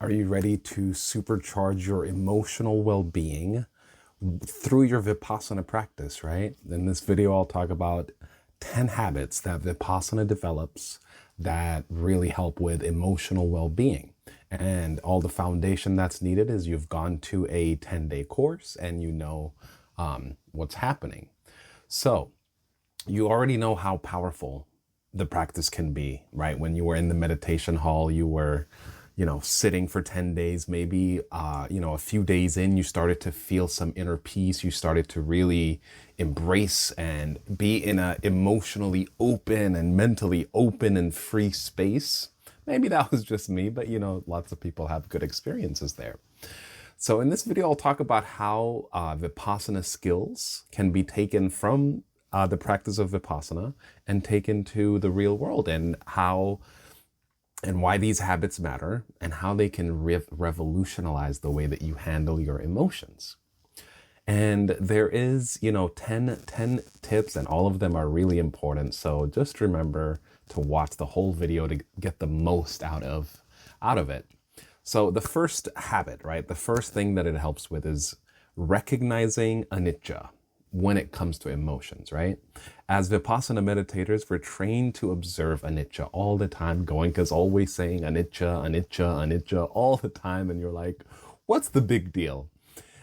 Are you ready to supercharge your emotional well-being through your Vipassana practice, right? In this video, I'll talk about 10 habits that Vipassana develops that really help with emotional well-being. And all the foundation that's needed is you've gone to a 10-day course and you know what's happening. So you already know how powerful the practice can be, right? When you were in the meditation hall, you were sitting for 10 days, maybe, a few days in, you started to feel some inner peace. You started to really embrace and be in a emotionally open and mentally open and free space. Maybe that was just me, but lots of people have good experiences there. So in this video, I'll talk about how Vipassana skills can be taken from the practice of Vipassana and taken to the real world, and why these habits matter, and how they can revolutionize the way that you handle your emotions. And there is, 10 tips, and all of them are really important. So just remember to watch the whole video to get the most out of it. So the first habit, right? The first thing that it helps with is recognizing anicca when it comes to emotions, right? As Vipassana meditators, we're trained to observe anicca all the time. Goenka's always saying anicca, anicca, anicca all the time. And you're like, what's the big deal?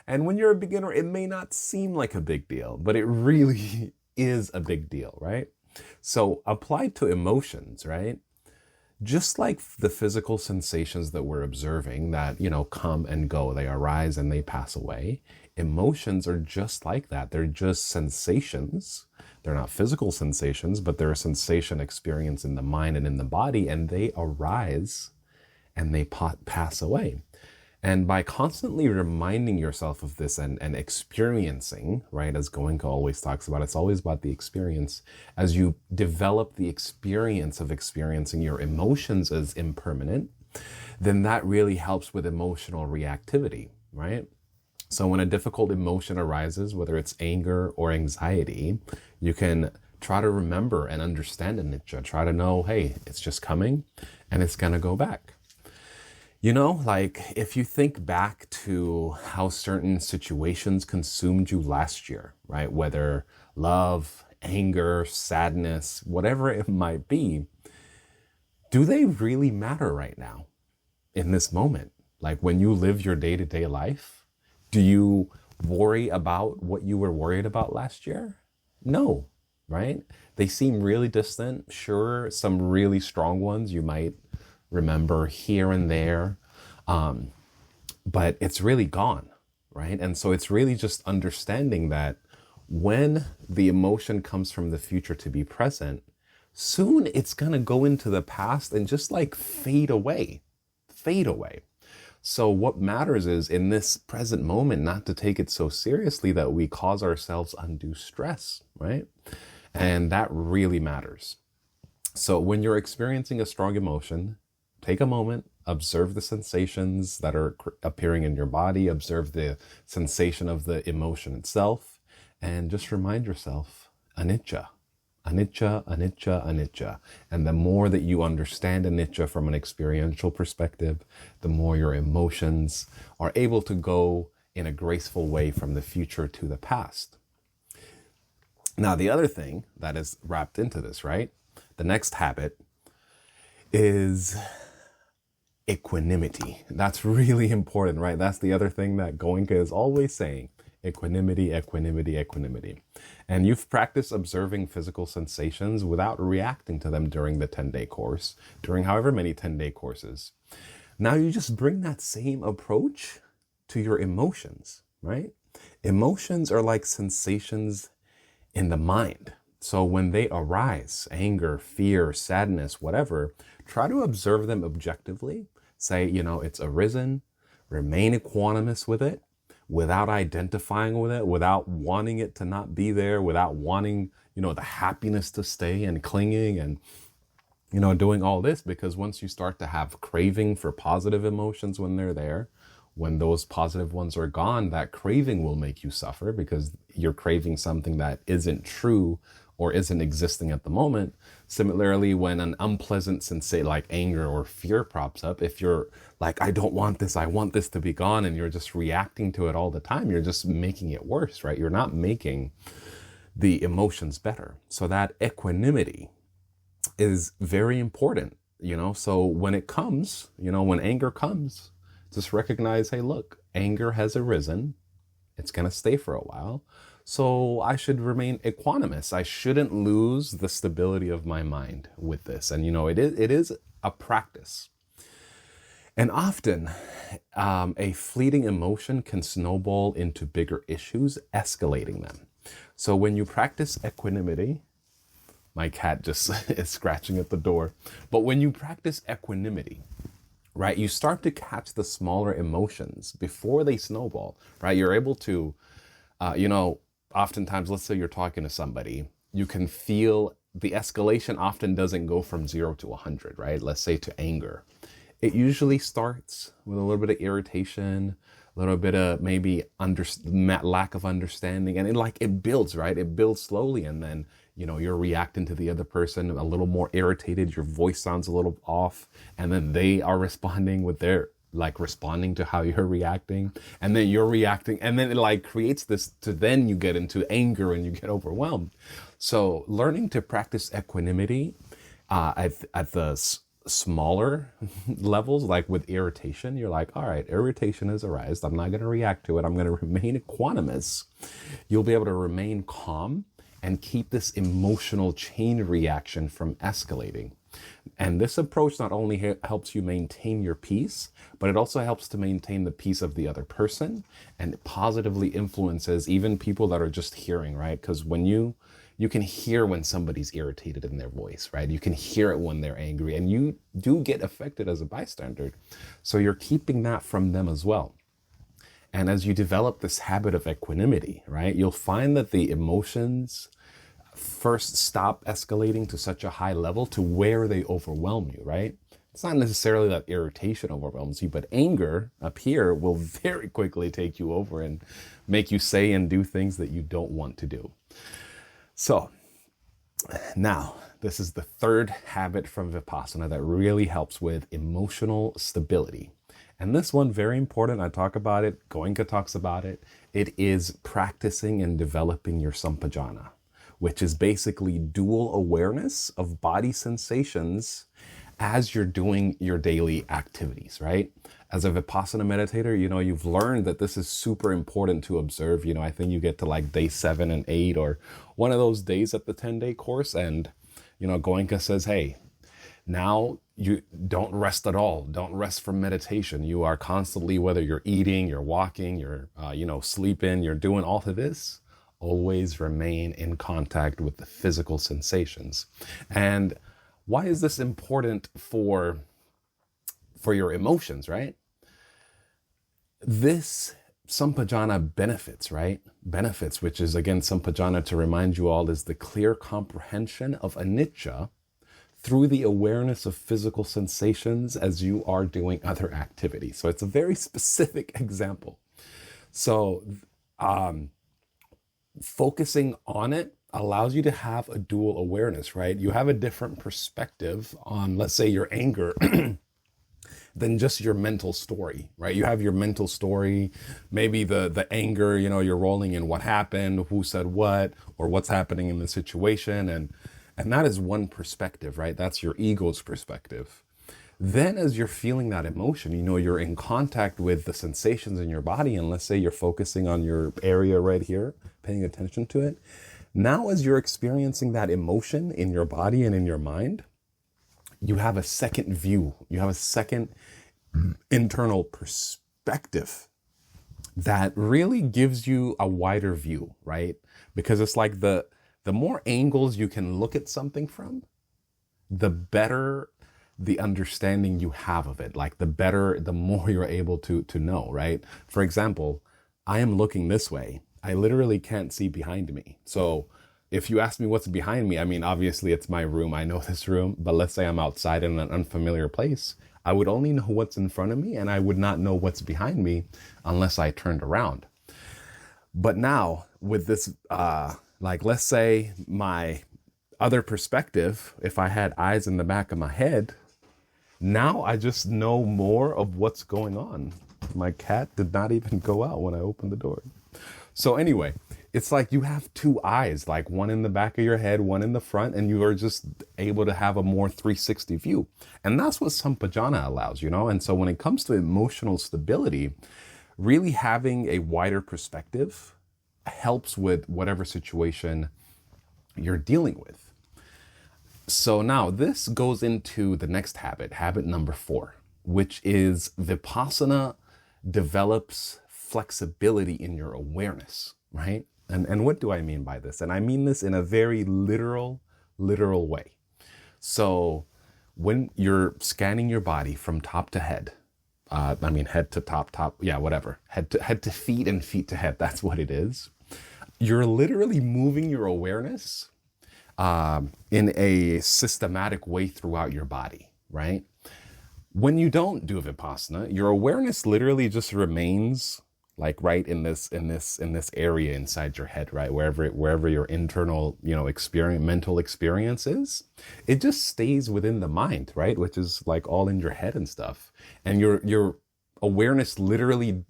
And when you're a beginner, it may not seem like a big deal, but it really is a big deal, right? So applied to emotions, right? Just like the physical sensations that we're observing that, come and go, they arise and they pass away. Emotions are just like that. They're just sensations. They're not physical sensations, but they're a sensation experience in the mind and in the body, and they arise and they pass away. And by constantly reminding yourself of this and experiencing, right, as Goenka always talks about, it's always about the experience. As you develop the experience of experiencing your emotions as impermanent, then that really helps with emotional reactivity, right? So when a difficult emotion arises, whether it's anger or anxiety, you can try to remember and understand anicca. Try to know, hey, it's just coming and it's going to go back. Like if you think back to how certain situations consumed you last year, right? Whether love, anger, sadness, whatever it might be, do they really matter right now in this moment? Like when you live your day-to-day life, do you worry about what you were worried about last year? No, right? They seem really distant. Sure, some really strong ones you might remember here and there, but it's really gone, right? And so it's really just understanding that when the emotion comes from the future to be present, soon it's gonna go into the past and just like fade away. So what matters is in this present moment, not to take it so seriously that we cause ourselves undue stress, right? And that really matters. So when you're experiencing a strong emotion, take a moment, observe the sensations that are appearing in your body, observe the sensation of the emotion itself, and just remind yourself, anicca, anicca, anicca, anicca. And the more that you understand anicca from an experiential perspective, the more your emotions are able to go in a graceful way from the future to the past. Now, the other thing that is wrapped into this, right? The next habit is equanimity. That's really important, right? That's the other thing that Goenka is always saying. Equanimity, equanimity, equanimity. And you've practiced observing physical sensations without reacting to them during the 10-day course, during however many 10-day courses. Now you just bring that same approach to your emotions, right? Emotions are like sensations in the mind. So when they arise, anger, fear, sadness, whatever, try to observe them objectively. Say, it's arisen, remain equanimous with it, without identifying with it, without wanting it to not be there, without wanting, the happiness to stay and clinging and, doing all this. Because once you start to have craving for positive emotions when they're there, when those positive ones are gone, that craving will make you suffer because you're craving something that isn't true or isn't existing at the moment. Similarly, when an unpleasant sensation like anger or fear props up, if you're like, I don't want this, I want this to be gone, and you're just reacting to it all the time, you're just making it worse, right? You're not making the emotions better. So that equanimity is very important, so when it comes, when anger comes, just recognize, hey, look, anger has arisen. It's going to stay for a while. So I should remain equanimous. I shouldn't lose the stability of my mind with this. And, it is a practice. And often a fleeting emotion can snowball into bigger issues, escalating them. So when you practice equanimity, my cat just is scratching at the door. But when you practice equanimity, right, you start to catch the smaller emotions before they snowball, right? You're able to, oftentimes, let's say you're talking to somebody, you can feel the escalation often doesn't go from 0 to 100, right? Let's say to anger. It usually starts with a little bit of irritation, a little bit of maybe lack of understanding. And it builds, right? It builds slowly. And then, you're reacting to the other person a little more irritated. Your voice sounds a little off. And then they are responding with their, responding to how you're reacting. And then you're reacting. And then it creates this to then you get into anger and you get overwhelmed. So learning to practice equanimity at the smaller levels, like with irritation, you're like, all right, irritation has arisen. I'm not going to react to it. I'm going to remain equanimous. You'll be able to remain calm and keep this emotional chain reaction from escalating. And this approach not only helps you maintain your peace, but it also helps to maintain the peace of the other person, and it positively influences even people that are just hearing, right? Because when you can hear when somebody's irritated in their voice, right? You can hear it when they're angry, and you do get affected as a bystander. So you're keeping that from them as well. And as you develop this habit of equanimity, right, you'll find that the emotions first stop escalating to such a high level to where they overwhelm you, right? It's not necessarily that irritation overwhelms you, but anger up here will very quickly take you over and make you say and do things that you don't want to do. So now, this is the third habit from Vipassana that really helps with emotional stability. And this one, very important. I talk about it. Goenka talks about it. It is practicing and developing your Sampajanna, which is basically dual awareness of body sensations as you're doing your daily activities, right? As a Vipassana meditator, you've learned that this is super important to observe. I think you get to day 7 and 8 or one of those days at the 10-day course. And, Goenka says, hey, now you don't rest at all. Don't rest from meditation. You are constantly, whether you're eating, you're walking, you're, sleeping, you're doing all of this, always remain in contact with the physical sensations. And why is this important for your emotions, right? This Sampajanna benefits, right? Benefits, which is, again, Sampajanna, to remind you all, is the clear comprehension of Anicca through the awareness of physical sensations as you are doing other activities. So it's a very specific example. So focusing on it allows you to have a dual awareness, right? You have a different perspective on, let's say, your anger than just your mental story, right? You have your mental story, maybe the anger, you're rolling in what happened, who said what, or what's happening in the situation. And that is one perspective, right? That's your ego's perspective. Then as you're feeling that emotion, you're in contact with the sensations in your body. And let's say you're focusing on your area right here, paying attention to it. Now, as you're experiencing that emotion in your body and in your mind, you have a second view. You have a second internal perspective that really gives you a wider view, right? Because it's like the more angles you can look at something from, the better the understanding you have of it. The more you're able to know, right? For example, I am looking this way. I literally can't see behind me. So if you ask me what's behind me, obviously it's my room. I know this room, but let's say I'm outside in an unfamiliar place. I would only know what's in front of me, and I would not know what's behind me unless I turned around. But now with this, let's say my other perspective, if I had eyes in the back of my head, now I just know more of what's going on. My cat did not even go out when I opened the door. So anyway, it's like you have two eyes, like one in the back of your head, one in the front, and you are just able to have a more 360 view. And that's what Sampajanna allows, you know? And so when it comes to emotional stability, really having a wider perspective helps with whatever situation you're dealing with. So now this goes into the next habit, habit number 4, which is Vipassana develops flexibility in your awareness, right? And what do I mean by this? And I mean this in a very literal way. So when you're scanning your body from top to head, head to top, yeah, whatever, head to feet and feet to head, that's what it is. You're literally moving your awareness in a systematic way throughout your body, right? When you don't do Vipassana, your awareness literally just remains like right in this area inside your head, right? Wherever your internal, mental experience is, it just stays within the mind, right? Which is like all in your head and stuff. And your awareness literally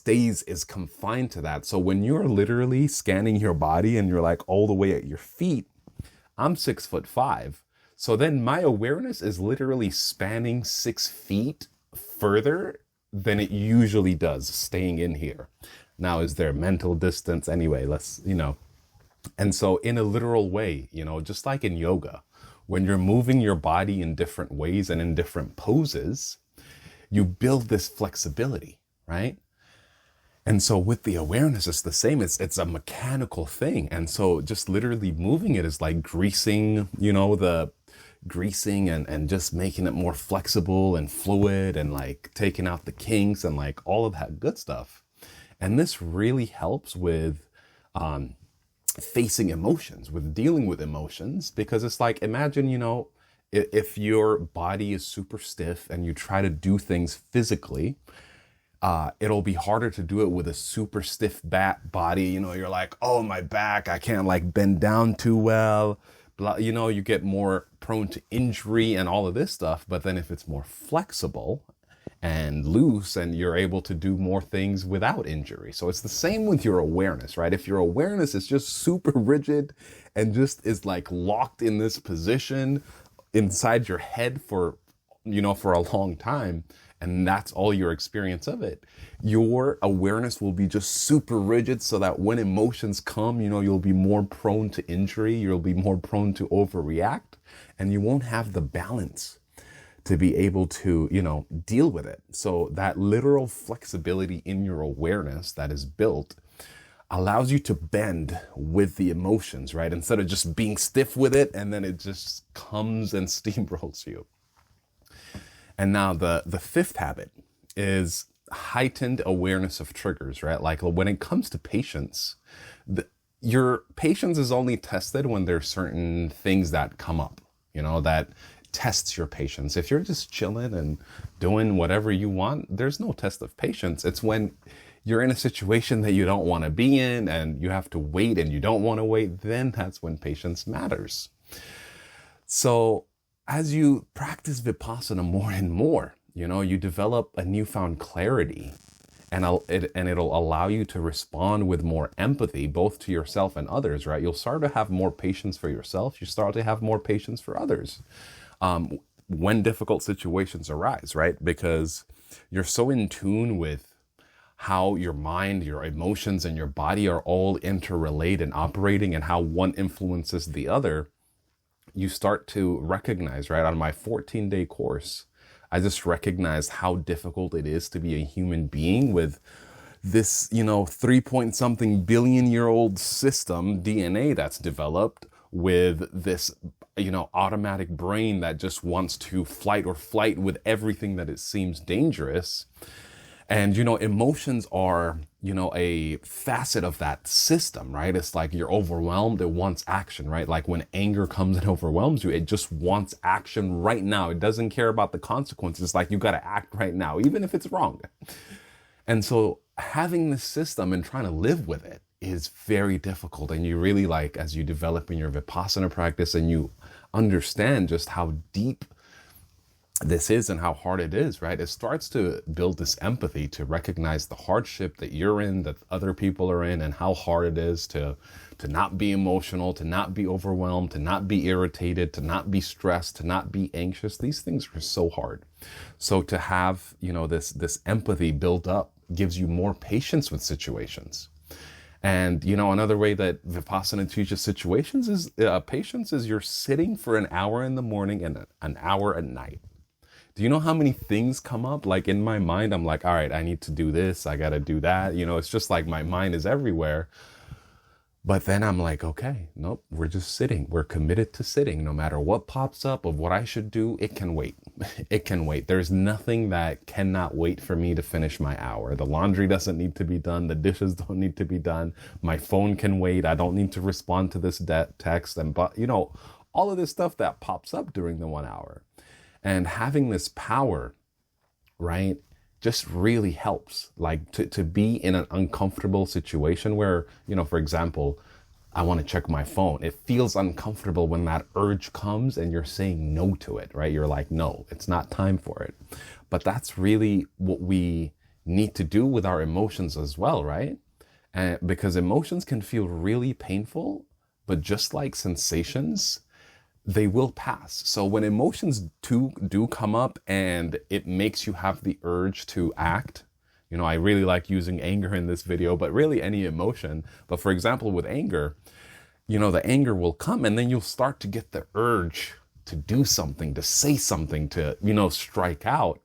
is confined to that. So when you're literally scanning your body and you're like all the way at your feet, I'm 6'5". So then my awareness is literally spanning 6 feet further than it usually does, staying in here. Now, is there mental distance? Anyway, and so in a literal way, just like in yoga, when you're moving your body in different ways and in different poses, you build this flexibility, right? And so with the awareness, it's the same. It's a mechanical thing. And so just literally moving it is like greasing, and just making it more flexible and fluid and like taking out the kinks and like all of that good stuff. And this really helps with facing emotions, with dealing with emotions, because it's like, imagine, if your body is super stiff and you try to do things physically, it'll be harder to do it with a super stiff body. You're like, oh, my back, I can't like bend down too well. You get more prone to injury and all of this stuff. But then if it's more flexible and loose, and you're able to do more things without injury. So it's the same with your awareness, right? If your awareness is just super rigid and just is like locked in this position inside your head for a long time, and that's all your experience of it, your awareness will be just super rigid, so that when emotions come, you'll be more prone to injury, you'll be more prone to overreact, and you won't have the balance to be able to, deal with it. So that literal flexibility in your awareness that is built allows you to bend with the emotions, right? Instead of just being stiff with it, and then it just comes and steamrolls you. And now the 5th habit is heightened awareness of triggers, right? Like when it comes to patience, your patience is only tested when there's certain things that come up, that tests your patience. If you're just chilling and doing whatever you want, there's no test of patience. It's when you're in a situation that you don't want to be in and you have to wait and you don't want to wait, then that's when patience matters. So as you practice Vipassana more and more, you develop a newfound clarity, and it'll allow you to respond with more empathy, both to yourself and others, right? You'll start to have more patience for yourself. You start to have more patience for others when difficult situations arise, right? Because you're so in tune with how your mind, your emotions, and your body are all interrelated and operating, and how one influences the other. You start to recognize, right? On my 14-day course, I just recognized how difficult it is to be a human being with this, 3-point-something billion-year-old system, DNA, that's developed with this, automatic brain that just wants to fight or flight with everything that it seems dangerous. And, emotions are, a facet of that system, right? It's like you're overwhelmed. It wants action, right? Like when anger comes and overwhelms you, it just wants action right now. It doesn't care about the consequences. It's like you got to act right now, even if it's wrong. And so having this system and trying to live with it, is very difficult. And you really like, as you develop in your Vipassana practice and you understand just how deep this is and how hard it is, right? It starts to build this empathy to recognize the hardship that you're in, that other people are in, and how hard it is to not be emotional, to not be overwhelmed, to not be irritated, to not be stressed, to not be anxious. These things are so hard. So to have, this empathy built up gives you more patience with situations. And, another way that Vipassana teaches situations is patience is you're sitting for an hour in the morning and an hour at night. Do you know how many things come up? Like in my mind, I'm like, all right, I need to do this. I got to do that. It's just like my mind is everywhere. But then I'm like, okay, nope, we're just sitting. We're committed to sitting. No matter what pops up of what I should do, it can wait. It can wait. There's nothing that cannot wait for me to finish my hour. The laundry doesn't need to be done. The dishes don't need to be done. My phone can wait. I don't need to respond to this text. But all of this stuff that pops up during the 1 hour. And having this power, right, just really helps. Like to be in an uncomfortable situation where, for example, I want to check my phone. It feels uncomfortable when that urge comes and you're saying no to it, right? You're like, no, it's not time for it. But that's really what we need to do with our emotions as well, right? Because emotions can feel really painful, but just like sensations, they will pass. So when emotions do come up and it makes you have the urge to act, I really like using anger in this video, but really any emotion. But for example, with anger, the anger will come and then you'll start to get the urge to do something, to say something, to, strike out.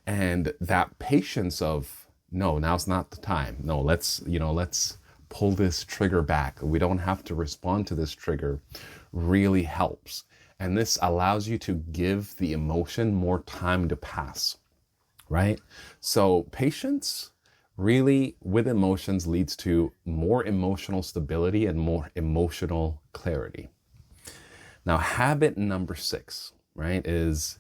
And that patience of, no, now's not the time. No, let's pull this trigger back. We don't have to respond to this trigger. Really helps. And this allows you to give the emotion more time to pass, right? So patience really with emotions leads to more emotional stability and more emotional clarity. Now, habit number 6, right, is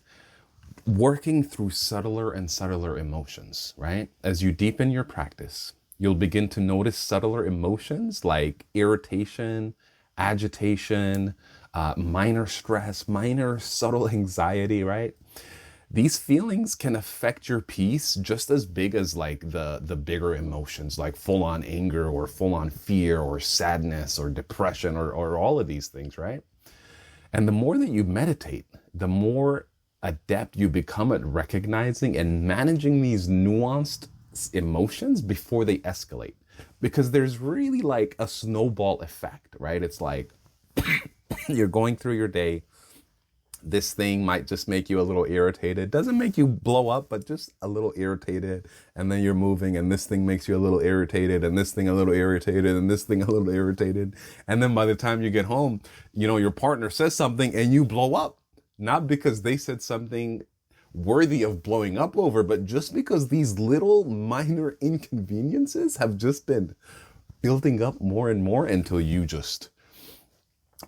working through subtler and subtler emotions, right? As you deepen your practice, you'll begin to notice subtler emotions like irritation, agitation, minor stress, minor subtle anxiety, right? These feelings can affect your peace just as big as like the bigger emotions, like full on anger or full on fear or sadness or depression or all of these things, right? And the more that you meditate, the more adept you become at recognizing and managing these nuanced emotions before they escalate. Because there's really like a snowball effect, right? It's like you're going through your day. This thing might just make you a little irritated. Doesn't make you blow up, but just a little irritated. And then you're moving and this thing makes you a little irritated and this thing a little irritated and this thing a little irritated. And then by the time you get home, your partner says something and you blow up. Not because they said something worthy of blowing up over, but just because these little minor inconveniences have just been building up more and more until you just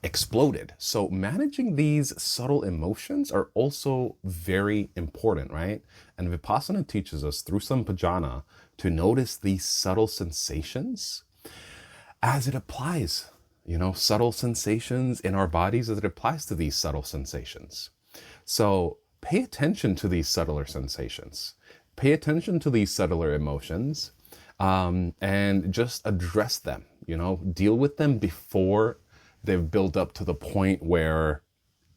exploded. So managing these subtle emotions are also very important, right? And Vipassana teaches us through Sampajanna to notice these subtle sensations as it applies, subtle sensations in our bodies as it applies to these subtle sensations. So pay attention to these subtler sensations, pay attention to these subtler emotions, and just address them, deal with them before they've built up to the point where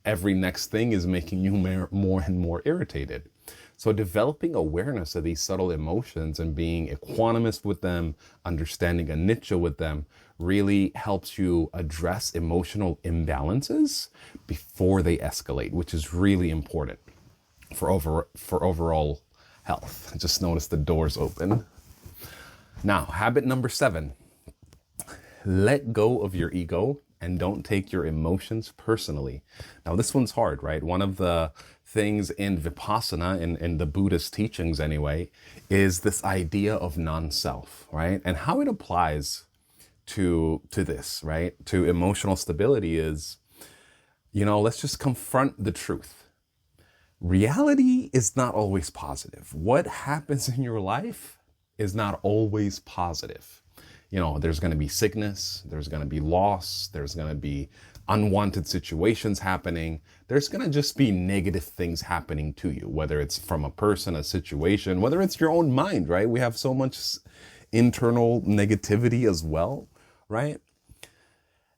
every next thing is making you more and more irritated. So developing awareness of these subtle emotions and being equanimous with them, understanding Anicca with them, really helps you address emotional imbalances before they escalate, which is really important for overall health. I just noticed the doors open. Now, habit number 7, let go of your ego and don't take your emotions personally. Now, this one's hard, right? One of the things in Vipassana, in the Buddhist teachings anyway, is this idea of non-self, right? And how it applies to this, right? To emotional stability is, let's just confront the truth. Reality is not always positive. What happens in your life is not always positive. There's going to be sickness, there's going to be loss, there's going to be unwanted situations happening. There's going to just be negative things happening to you, whether it's from a person, a situation, whether it's your own mind, right? We have so much internal negativity as well, right?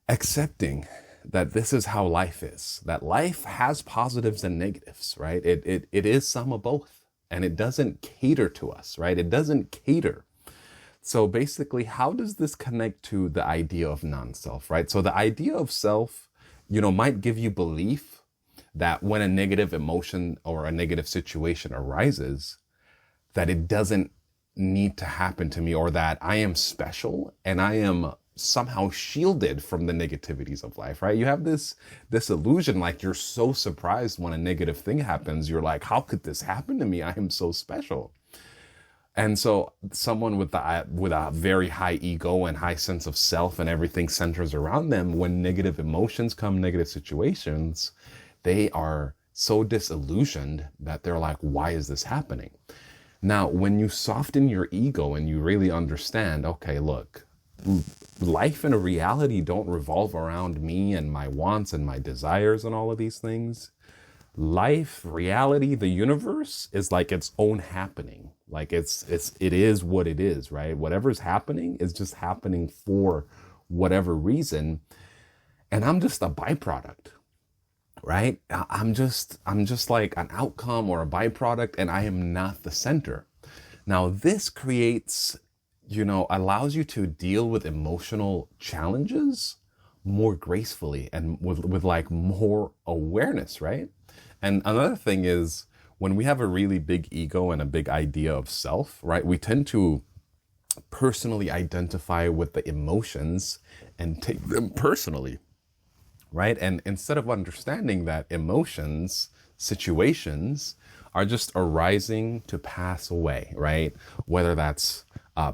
Accepting that this is how life is, that life has positives and negatives, right? It is some of both, and it doesn't cater to us, right? It doesn't cater. So basically, how does this connect to the idea of non-self, right? So the idea of self, might give you belief that when a negative emotion or a negative situation arises, that it doesn't need to happen to me, or that I am special and I am somehow shielded from the negativities of life, right? You have this illusion, like you're so surprised when a negative thing happens. You're like, how could this happen to me? I am so special. And so someone with a very high ego and high sense of self, and everything centers around them, when negative emotions come, negative situations, they are so disillusioned that they're like, why is this happening? Now, when you soften your ego and you really understand, okay, look, life and reality don't revolve around me and my wants and my desires and all of these things. Life, reality, the universe is like its own happening. Like it is what it is, right? Whatever's happening is just happening for whatever reason. And I'm just a byproduct, right? I'm just like an outcome or a byproduct, and I am not the center. Now, this creates, allows you to deal with emotional challenges more gracefully and with like more awareness, right? And another thing is, when we have a really big ego and a big idea of self, right, we tend to personally identify with the emotions and take them personally, right? And instead of understanding that emotions, situations are just arising to pass away, right? Whether that's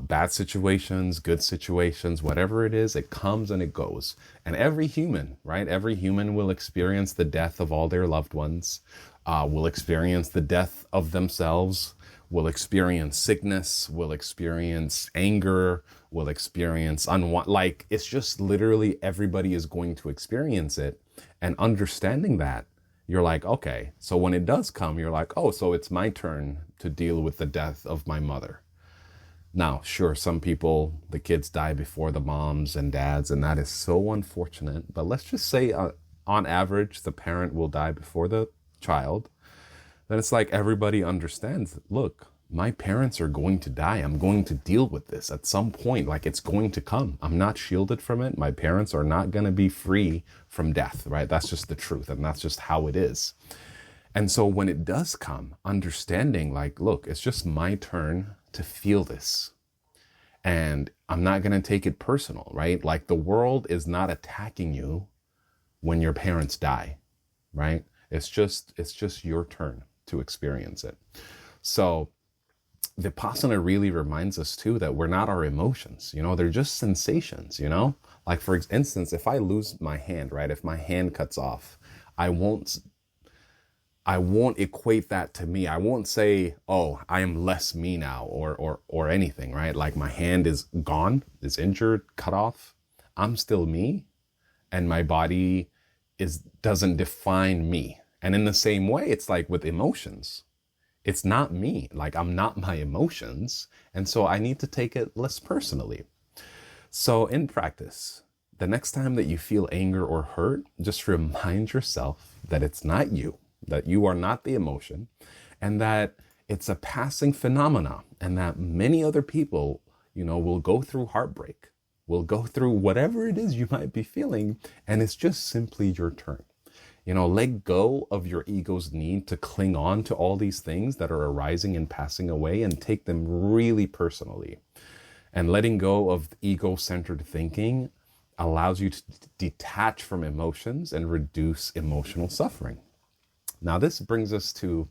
bad situations, good situations, whatever it is, it comes and it goes. And every human, right? Every human will experience the death of all their loved ones, will experience the death of themselves, will experience sickness, will experience anger, will experience like, it's just literally everybody is going to experience it. And understanding that, you're like, okay, so when it does come, you're like, oh, so it's my turn to deal with the death of my mother. Now, sure, some people, the kids die before the moms and dads, and that is so unfortunate. But let's just say on average, the parent will die before the child. Then it's like everybody understands, look, my parents are going to die. I'm going to deal with this at some point. Like, it's going to come. I'm not shielded from it. My parents are not going to be free from death, right? That's just the truth. And that's just how it is. And so when it does come, understanding like, look, it's just my turn to feel this. And I'm not going to take it personal, right? Like, the world is not attacking you when your parents die, right? It's just your turn to experience it. So Vipassana really reminds us too that we're not our emotions, they're just sensations, like, for instance, if I lose my hand, right? If my hand cuts off, I won't equate that to me. I won't say, oh, I am less me now or anything, right? Like, my hand is gone, is injured, cut off. I'm still me, and my body doesn't define me. And in the same way, it's like with emotions. It's not me. Like, I'm not my emotions. And so I need to take it less personally. So in practice, the next time that you feel anger or hurt, just remind yourself that it's not you, that you are not the emotion, and that it's a passing phenomena, and that many other people, will go through heartbreak, will go through whatever it is you might be feeling, and it's just simply your turn. Let go of your ego's need to cling on to all these things that are arising and passing away, and take them really personally. And letting go of ego-centered thinking allows you to detach from emotions and reduce emotional suffering. Now, this brings us to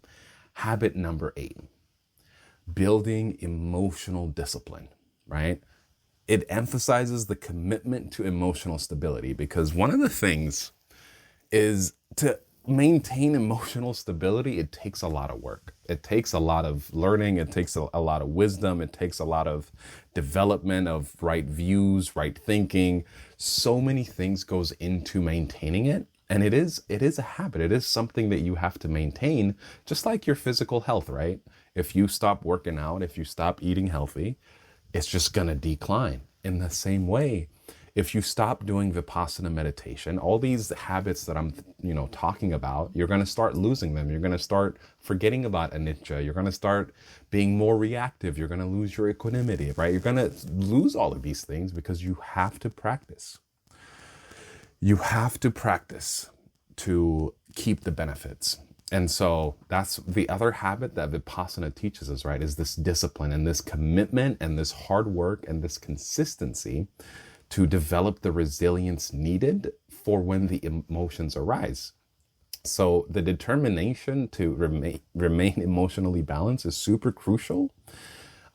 habit number 8, building emotional discipline, right? It emphasizes the commitment to emotional stability, because one of the things is to maintain emotional stability, it takes a lot of work. It takes a lot of learning. It takes a lot of wisdom. It takes a lot of development of right views, right thinking. So many things goes into maintaining it. And it is a habit. It is something that you have to maintain, just like your physical health, right? If you stop working out, if you stop eating healthy, it's just going to decline. In the same way, if you stop doing Vipassana meditation, all these habits that I'm, talking about, you're going to start losing them. You're going to start forgetting about Anicca. You're going to start being more reactive. You're going to lose your equanimity, right? You're going to lose all of these things because you have to practice. You have to practice to keep the benefits. And so that's the other habit that Vipassana teaches us, right? Is this discipline and this commitment and this hard work and this consistency to develop the resilience needed for when the emotions arise. So the determination to remain emotionally balanced is super crucial,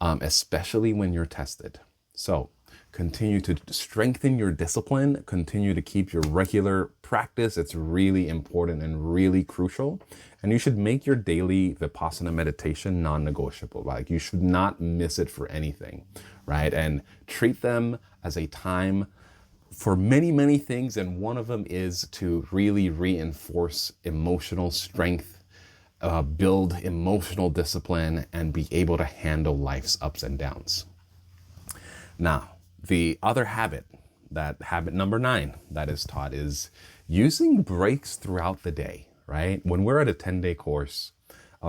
especially when you're tested. So continue to strengthen your discipline, continue to keep your regular practice. It's really important and really crucial. And you should make your daily Vipassana meditation non-negotiable. Like you should not miss it for anything, right? And treat them as a time for many, many things. And one of them is to really reinforce emotional strength, build emotional discipline, and be able to handle life's ups and downs. Now, the other habit, that habit number 9 that is taught, is using breaks throughout the day, right? When we're at a 10-day course,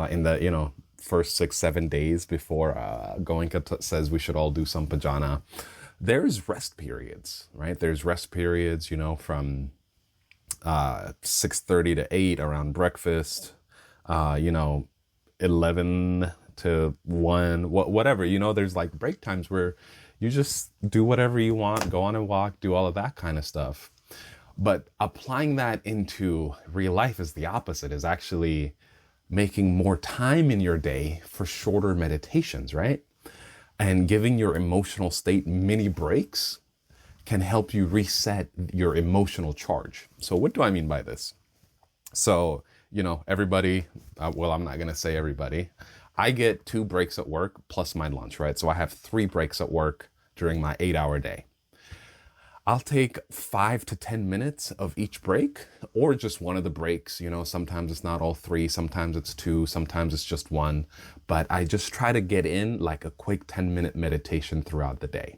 in the, first 6-7 days before Goenka says we should all do Sampajanna, there's rest periods, right? There's rest periods, from 6:30 to 8 around breakfast, 11 to 1, whatever, there's like break times where you just do whatever you want, go on a walk, do all of that kind of stuff. But applying that into real life is the opposite, is actually making more time in your day for shorter meditations, right? And giving your emotional state mini breaks can help you reset your emotional charge. So what do I mean by this? So, everybody, well, I'm not going to say everybody. I get 2 breaks at work plus my lunch, right? So I have 3 breaks at work during my 8-hour day. I'll take 5 to 10 minutes of each break, or just one of the breaks. Sometimes it's not all 3, sometimes it's 2, sometimes it's just 1. But I just try to get in like a quick 10-minute meditation throughout the day.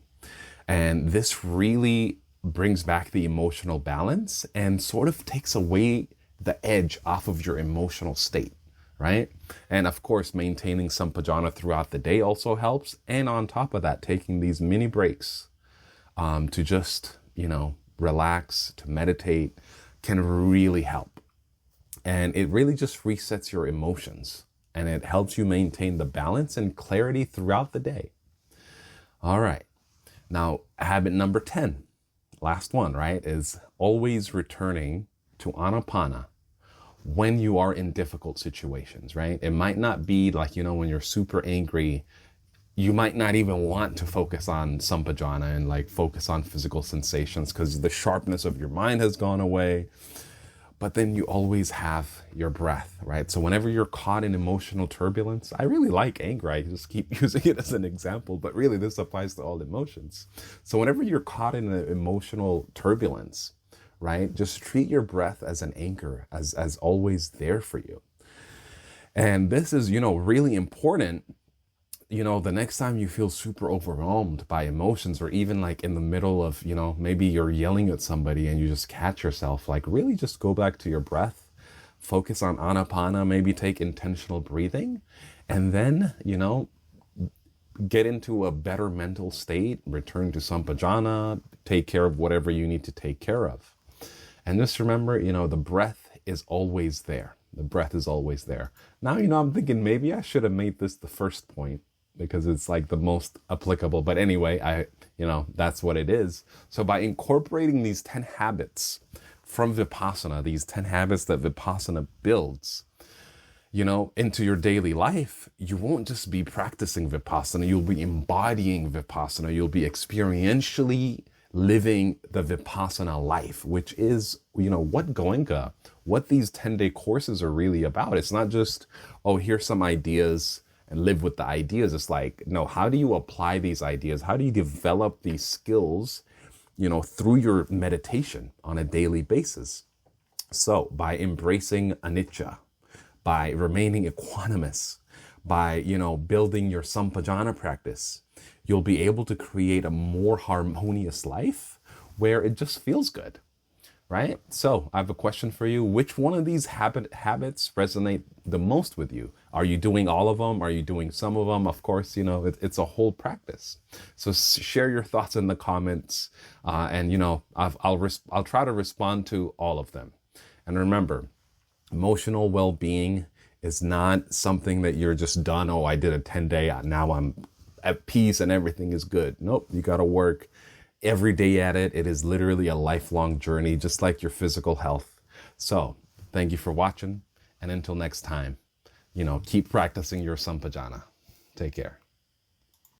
And this really brings back the emotional balance and sort of takes away the edge off of your emotional state, right? And of course, maintaining Sampajanna throughout the day also helps. And on top of that, taking these mini breaks to just, relax, to meditate, can really help. And it really just resets your emotions, and it helps you maintain the balance and clarity throughout the day. All right. Now, habit number 10, last one, right, is always returning to Anapana when you are in difficult situations, right? It might not be like, when you're super angry, you might not even want to focus on Sampajanna and like focus on physical sensations because the sharpness of your mind has gone away. But then you always have your breath, right? So whenever you're caught in emotional turbulence, I really like anger. I just keep using it as an example, but really this applies to all emotions. So whenever you're caught in an emotional turbulence, right, just treat your breath as an anchor, as always there for you. And this is, really important. The next time you feel super overwhelmed by emotions, or even like in the middle of, maybe you're yelling at somebody and you just catch yourself, like really just go back to your breath, focus on Anapana, maybe take intentional breathing, and then, get into a better mental state, return to Sampajanna, take care of whatever you need to take care of. And just remember, the breath is always there. The breath is always there. Now, I'm thinking maybe I should have made this the first point, because it's like the most applicable. But anyway, that's what it is. So by incorporating these 10 habits from Vipassana, these 10 habits that Vipassana builds, into your daily life, you won't just be practicing Vipassana, you'll be embodying Vipassana, you'll be experientially living the Vipassana life, which is, what Goenka what these 10-day courses are really about. It's not just, oh, here's some ideas and live with the ideas. It's like, no, how do you apply these ideas? How do you develop these skills, through your meditation on a daily basis? So by embracing anicca, by remaining equanimous, by, building your Sampajanna practice, you'll be able to create a more harmonious life where it just feels good, right? So I have a question for you. Which one of these habits resonate the most with you? Are you doing all of them? Are you doing some of them? Of course, it's a whole practice. So share your thoughts in the comments, and I'll try to respond to all of them. And remember, emotional well-being is not something that you're just done. Oh, I did a 10-day. Now I'm at peace and everything is good. Nope. You got to work every day at it. It is literally a lifelong journey, just like your physical health. So thank you for watching. And until next time, keep practicing your Sampajanna. Take care.